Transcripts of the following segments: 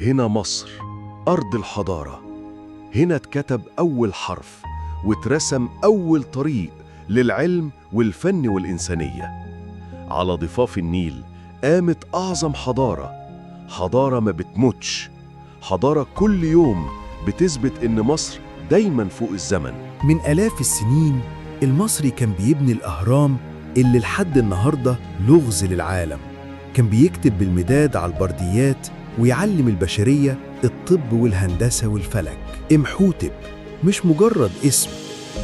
هنا مصر، أرض الحضارة. هنا اتكتب أول حرف واترسم أول طريق للعلم والفن والإنسانية. على ضفاف النيل قامت أعظم حضارة ما بتموتش، حضارة كل يوم بتثبت إن مصر دايماً فوق الزمن. من آلاف السنين المصري كان بيبني الأهرام اللي لحد النهاردة لغز للعالم. كان بيكتب بالمداد على البرديات ويعلم البشرية الطب والهندسة والفلك. إمحوتب مش مجرد اسم،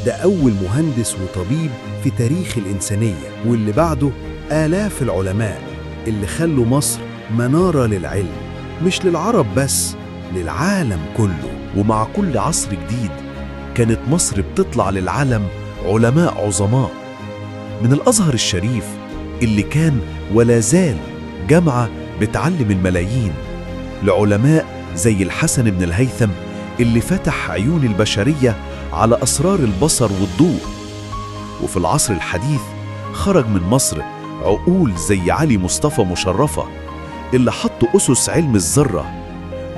ده أول مهندس وطبيب في تاريخ الإنسانية، واللي بعده آلاف العلماء اللي خلوا مصر منارة للعلم، مش للعرب بس، للعالم كله. ومع كل عصر جديد كانت مصر بتطلع للعالم علماء عظماء، من الأزهر الشريف اللي كان ولا زال جامعة بتعلم الملايين، لعلماء زي الحسن بن الهيثم اللي فتح عيون البشرية على أسرار البصر والضوء. وفي العصر الحديث خرج من مصر عقول زي علي مصطفى مشرفة اللي حط أسس علم الذرة،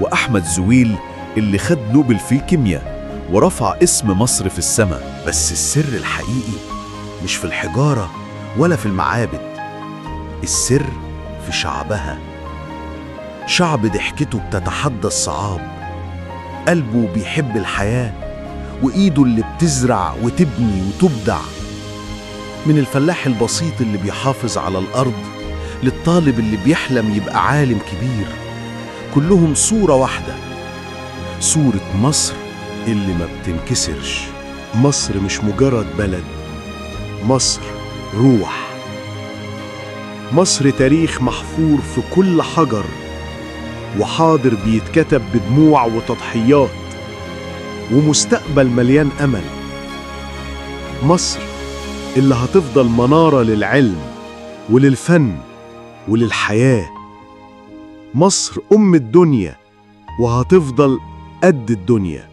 وأحمد زويل اللي خد نوبل في الكيمياء ورفع اسم مصر في السماء. بس السر الحقيقي مش في الحجارة ولا في المعابد، السر في شعبها. شعب ضحكته بتتحدى الصعاب، قلبه بيحب الحياة، وإيده اللي بتزرع وتبني وتبدع. من الفلاح البسيط اللي بيحافظ على الأرض للطالب اللي بيحلم يبقى عالم كبير، كلهم صورة واحدة، صورة مصر اللي ما بتنكسرش. مصر مش مجرد بلد، مصر روح. مصر تاريخ محفور في كل حجر، وحاضر بيتكتب بدموع وتضحيات، ومستقبل مليان أمل. مصر اللي هتفضل منارة للعلم وللفن وللحياة. مصر أم الدنيا وهتفضل قد الدنيا.